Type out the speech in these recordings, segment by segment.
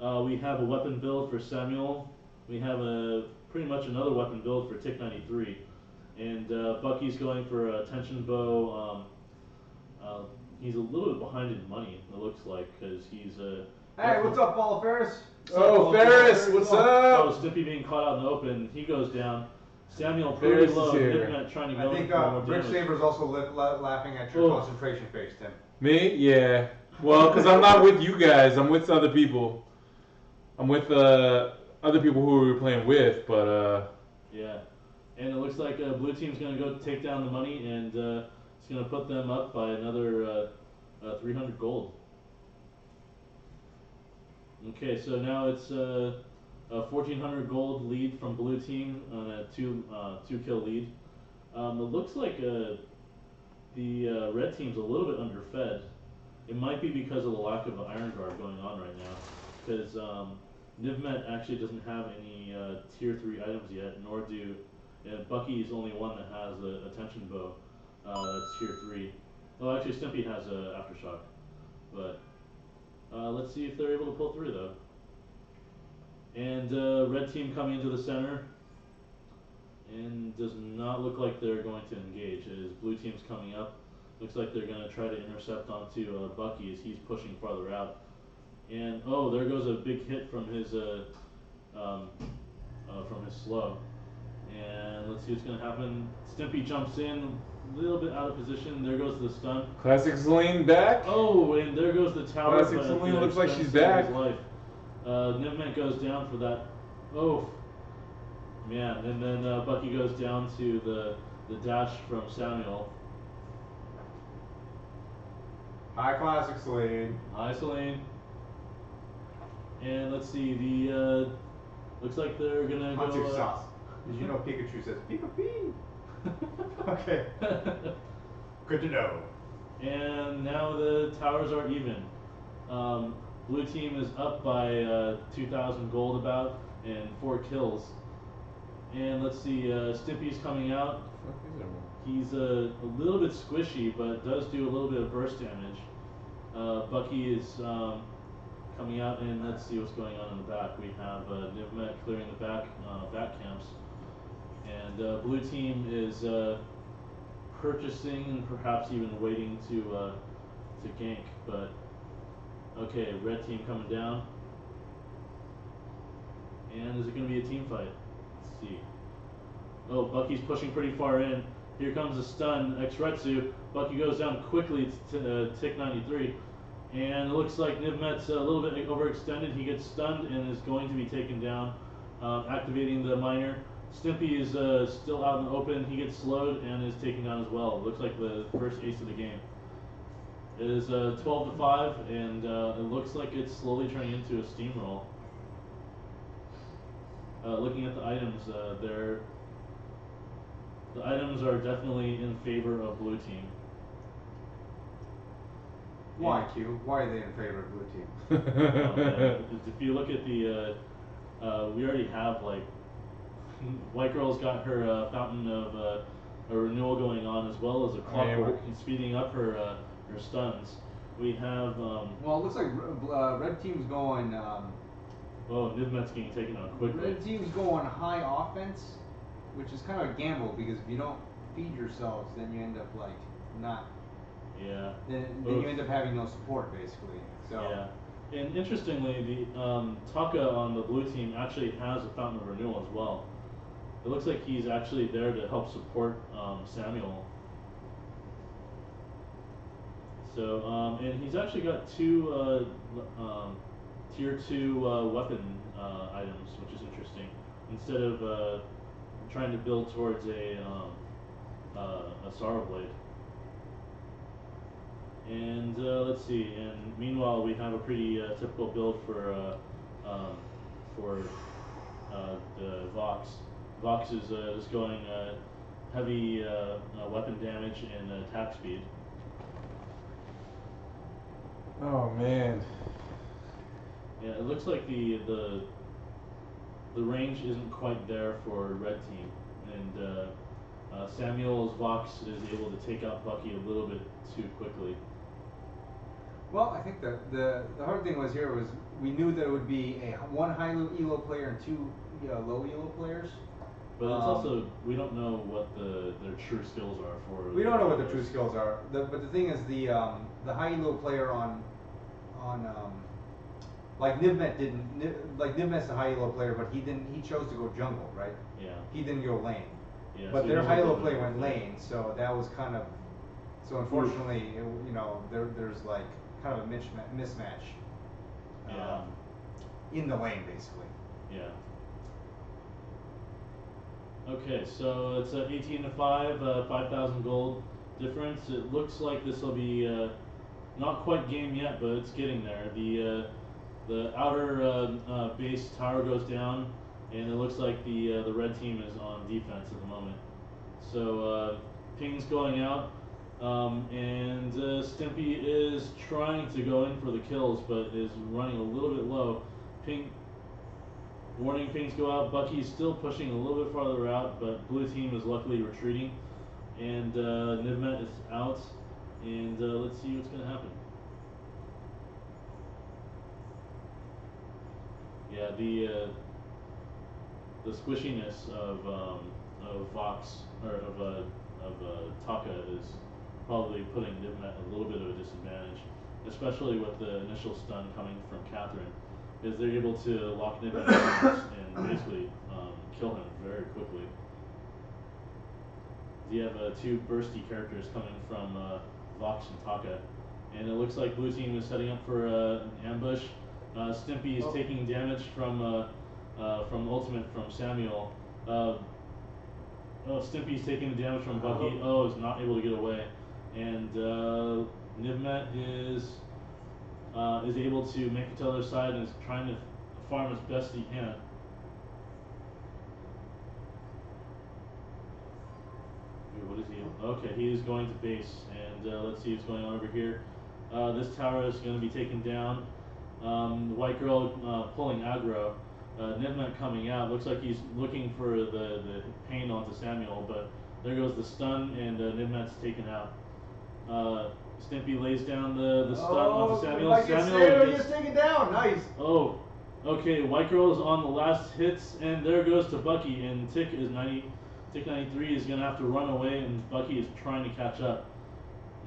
We have a weapon build for Samuel. We have pretty much another weapon build for Tick 93. And Bucky's going for a tension bow. Uh, he's a little bit behind in money, it looks like, because he's Hey, what's up, Paul Ferris? Oh, Ferris, what's up? Oh, Stimpy being caught out in the open. He goes down. Samuel pretty low. Nipmet trying to go I think for more Rick damage. Saber's also laughing at your concentration face, Tim. Me? Yeah. Well, because I'm not with you guys. I'm with other people. I'm with other people who we were playing with, but yeah. And it looks like blue team's going to go take down the money, and it's going to put them up by another 300 gold. Okay, so now it's a 1,400 gold lead from blue team on a two kill lead. It looks like the red team's a little bit underfed. It might be because of the lack of Iron Guard going on right now, because Nivmet actually doesn't have any tier 3 items yet, nor do Bucky is the only one that has a tension bow that's tier 3. Well, actually Stimpy has a aftershock, but let's see if they're able to pull through though. And red team coming into the center, and does not look like they're going to engage. As blue team's coming up, looks like they're going to try to intercept onto Bucky as he's pushing farther out. And oh, there goes a big hit from his slow. And let's see what's going to happen. Stimpy jumps in, a little bit out of position. There goes the stun. Classic Celine back. Oh, and there goes the tower. Classic Celine looks like she's back. Nivmet goes down for that. Oh, man. And then Bucky goes down to the dash from Samuel. Hi, Classic Celine. Hi, Celine. And let's see, the looks like they're gonna Hunter go. sauce. Did you know Pikachu says Pika-Pee? Okay. Good to know. And now the towers are even. Blue team is up by 2,000 gold about and 4 kills. And let's see, Stimpy's coming out. He's a little bit squishy, but does do a little bit of burst damage. Bucky is coming out, and let's see what's going on in the back. We have Nivmet clearing the back camps, and blue team is purchasing and perhaps even waiting to gank. But okay, red team coming down, and is it going to be a team fight? Let's see. Oh, Bucky's pushing pretty far in. Here comes a stun, X-Retsu. Bucky goes down quickly to Tick 93. And it looks like Nivmet's a little bit overextended. He gets stunned and is going to be taken down, activating the miner. Stimpy is still out in the open. He gets slowed and is taken down as well. It looks like the first ace of the game. It is 12 to 5, and it looks like it's slowly turning into a steamroll. Looking at the items, the items are definitely in favor of blue team. Why, Q? Why are they in favor of blue team? If you look at the, we already have like, White Girl's got her fountain of a renewal going on, as well as a clockwork speeding up her stuns. We have. Well, it looks like red team's going. Oh, Nivmet's getting taken out quickly. Red team's going high offense, which is kind of a gamble because if you don't feed yourselves, then you end up like not. Yeah. Then you end up having no support basically. So. Yeah. And interestingly, the Taka on the blue team actually has a fountain of renewal as well. It looks like he's actually there to help support Samuel. So, and he's actually got 2 tier 2 weapon items, which is interesting. Instead of trying to build towards a Sorrow Blade. And let's see. And meanwhile, we have a pretty typical build for the Vox. Vox is just going heavy weapon damage and attack speed. Oh man. Yeah, it looks like the range isn't quite there for red team, and Samuel's Vox is able to take out Bucky a little bit too quickly. Well, I think the hard thing was here was we knew that it would be one high elo player and two low elo players. But it's also we don't know what their true skills are for. We don't know what the true skills are. But the thing is the high elo player on like Nivmet like Nivmet's a high elo player, but he chose to go jungle, right? Yeah. He didn't go lane. Yeah, But so their he high elo didn't player go went lane, so that was kind of so unfortunately there's like kind of a mismatch. Yeah. In the lane basically. Yeah. Okay, so it's 18 to 5, 5,000 gold difference. It looks like this will be not quite game yet, but it's getting there. The outer base tower goes down, and it looks like the red team is on defense at the moment. So ping's going out, and Stimpy is trying to go in for the kills, but is running a little bit low. Ping. Warning pings go out. Bucky's still pushing a little bit farther out, but blue team is luckily retreating. And Nivmet is out. And let's see what's going to happen. Yeah, the squishiness of Vox or of Taka is probably putting Nivmet a little bit of a disadvantage, especially with the initial stun coming from Catherine. Is they're able to lock Nivmet and basically kill him very quickly. You have two bursty characters coming from Vox and Taka, and it looks like blue team is setting up for an ambush. Stimpy is taking damage from ultimate from Samuel. Stimpy's taking the damage from Bucky. Is not able to get away, and Nivmet is able to make it to the other side and is trying to farm as best he can. What is he? Okay, he is going to base, and let's see what's going on over here. This tower is going to be taken down. The white girl pulling aggro. Nivmet coming out. Looks like he's looking for the pain onto Samuel, but there goes the stun, and Nivmet's taken out. Stimpy lays down the stun onto Samuel. Samuel gets taken down. Nice. Oh, okay. White girl is on the last hits, and there goes to Bucky, and Tick 93 is gonna have to run away, and Bucky is trying to catch up.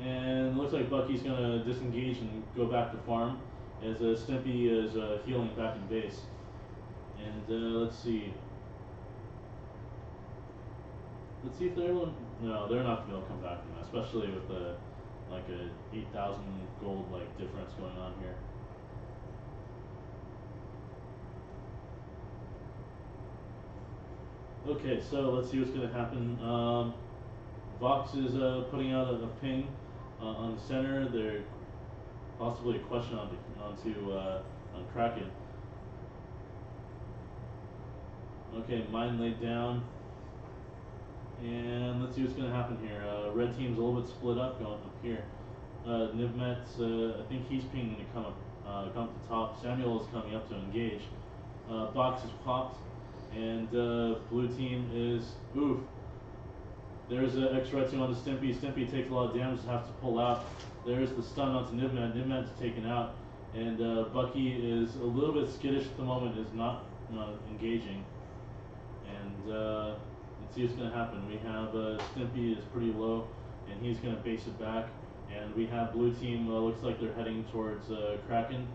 And it looks like Bucky's gonna disengage and go back to farm, as Stimpy is healing back in base. And let's see. Let's see if they're able to, no, they're not gonna come back from that, especially with like a 8,000 gold difference going on here. Okay, so let's see what's gonna happen. Vox is putting out a ping on the center. They're possibly a question on Kraken. Okay, mine laid down. And let's see what's going to happen here. Red team's a little bit split up going up here. Nivmet's, I think he's pinging to come up to top. Samuel is coming up to engage. Box is popped, and blue team is oof. There's an extra red team on the Stimpy. Stimpy takes a lot of damage, has to pull out. There's the stun onto Nivmet. Nivmet's taken out, and Bucky is a little bit skittish at the moment. Is not engaging, and. Let's see what's going to happen. We have Stimpy is pretty low, and he's going to base it back. And we have blue team, looks like they're heading towards Kraken,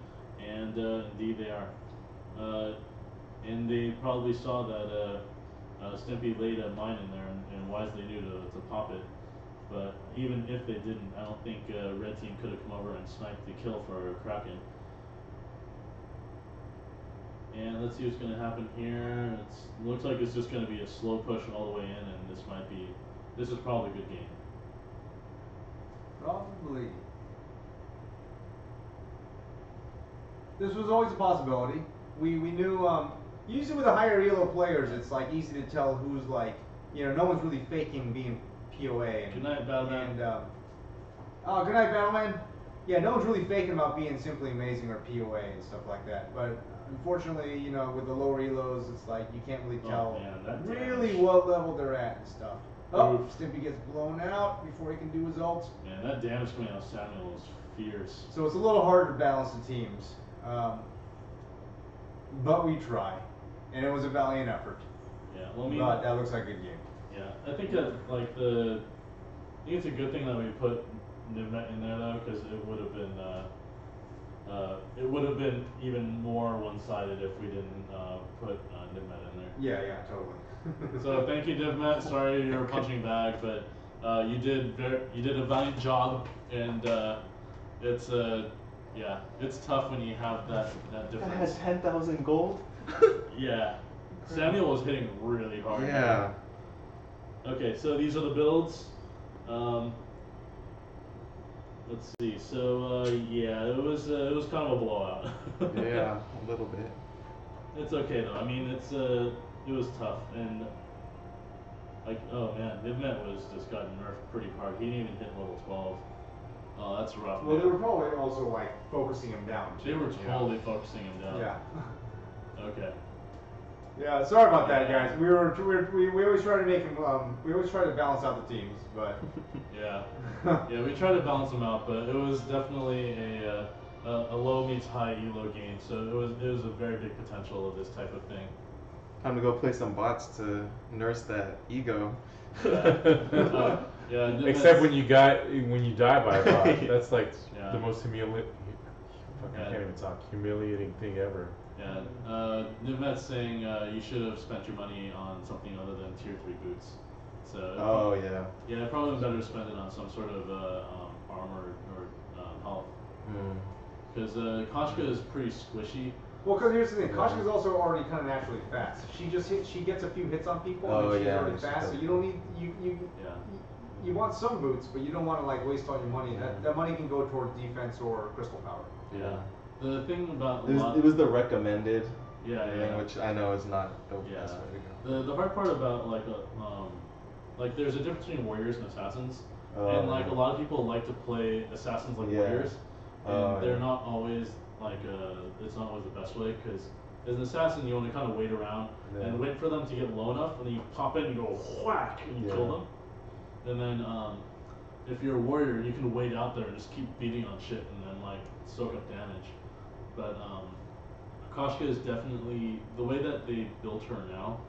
and indeed they are. And they probably saw that Stimpy laid a mine in there and wisely knew to pop it. But even if they didn't, I don't think red team could have come over and sniped the kill for Kraken. And let's see what's going to happen here. It looks like it's just going to be a slow push all the way in, and this is probably a good game. Probably. This was always a possibility. We knew, usually with the higher elo players, it's easy to tell who's no one's really faking being POA. And, good night, Battleman. And, good night, Battleman. Yeah, no one's really faking about being simply amazing or POA and stuff like that. But unfortunately, with the lower elos, it's you can't really tell really what level they're at and stuff. Oh, Stimpy gets blown out before he can do his ult. Man, that damage coming out of Samuel is fears. So it's a little hard to balance the teams, but we try, and it was a valiant effort. Yeah, well, I mean, but that looks like a good game. Yeah, I think that I think it's a good thing that we put Nivmet in there though, because it would have been even more one-sided if we didn't put Nivmet in there. Yeah, totally. So thank you, Nivmet. Sorry you were punching bag, but you did a valiant job, and it's it's tough when you have that difference. I had 10,000 gold. Yeah, Samuel was hitting really hard. Yeah. Okay, so these are the builds. Let's see. So yeah, it was kind of a blowout. Yeah, a little bit. It's okay though. I mean, it was tough, and like, oh man, Nivmet was just got nerfed pretty hard. He didn't even hit level 12. Oh, that's rough. Well, man. they were probably also like focusing him down. They were totally focusing him down. Yeah. Okay. Yeah, sorry about that, guys. We always try to make him. We always try to balance out the teams, but. Yeah. Yeah, we tried to balance them out, but it was definitely a low meets high elo game. So it was a very big potential of this type of thing. Time to go play some bots to nurse that ego. Yeah. Except when you die by a bot. That's like the most humiliating. I can't even talk. Humiliating thing ever. Yeah. Nivmet's saying you should have spent your money on something other than tier 3 boots. So. Yeah, it probably better spend it on some sort of armor or health. Because Koshka is pretty squishy. Well, because here's the thing, Koshka is also already kind of naturally fast. She gets a few hits on people, and she's already fast. So you don't need you want some boots, but you don't want to like waste all your money. That money can go toward defense or crystal power. Yeah. The thing about it was the recommended. Yeah. Which I know is not the best way to go. The hard part about like there's a difference between warriors and assassins, and like a lot of people like to play assassins like warriors, and they're not always like it's not always the best way, because as an assassin you only kind of wait around and wait for them to get low enough, and then you pop in and you go whack and you kill them, and then if you're a warrior you can wait out there and just keep beating on shit and then like soak up damage. But Koshka is definitely, the way that they built her now,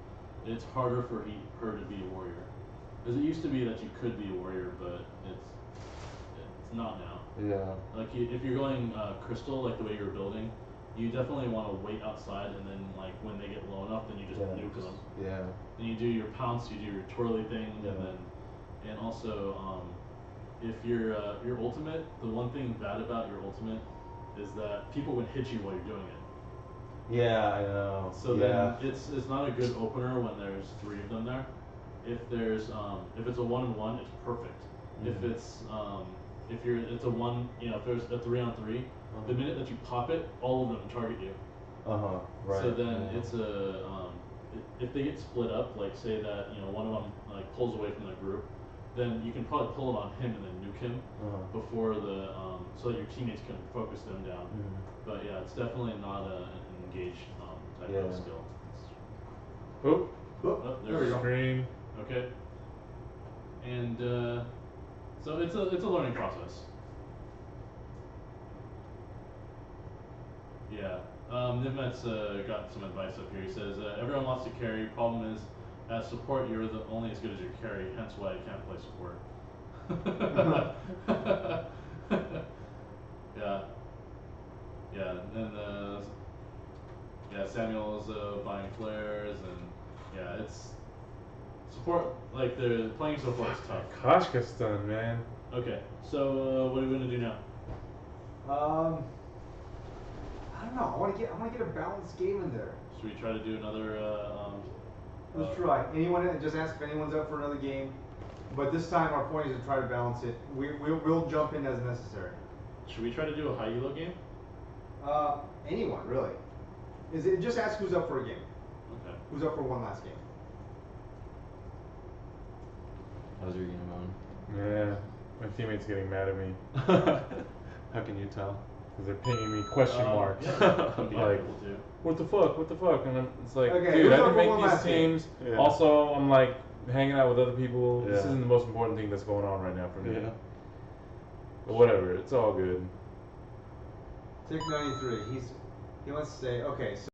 it's harder for her to be a warrior. Because it used to be that you could be a warrior, but it's not now. Yeah. Like if you're going crystal, like the way you're building, you definitely want to wait outside, and then like when they get low enough, then you just nuke them. Yeah. Then you do your pounce, you do your twirly thing, and also if your ultimate, the one thing bad about your ultimate is that people would hit you while you're doing it. Yeah, I know. So then it's not a good opener when there's 3 of them there. If there's if it's a 1-on-1, it's perfect. If it's it's a one, if there's a 3-on-3, the minute that you pop it, all of them target you. Right. So then it's a if they get split up, like say that one of them like pulls away from the group, then you can probably pull it on him and then nuke him before the so that your teammates can focus them down. But yeah, it's definitely not an engaged type of skill. There we go. Screen. Okay. And so it's a learning process. Yeah. Nivmet's got some advice up here. He says everyone wants to carry. Problem is, as support, you're only as good as your carry. Hence why you can't play support. Yeah. And then Samuel's buying flares, and it's support. Like the playing support is tough. Koshka's done, man. Okay, so what are we gonna do now? I don't know. I want to get a balanced game in there. Should we try to do another? Let's try. Just ask if anyone's up for another game. But this time our point is to try to balance it. We'll jump in as necessary. Should we try to do a high elo game? Anyone really? Just ask who's up for a game? Okay. Who's up for one last game? How's your game going? Yeah, my teammate's getting mad at me How can you tell? because they're pinging me question marks. Yeah, Like, what the fuck? And it's like, Okay, dude, I who's up didn't for make one these last game? teams. Yeah. Also, I'm like hanging out with other people. This Yeah. isn't the most important thing that's going on right now for me. Yeah. But whatever, it's all good. Tick 93. He wants to say, okay, so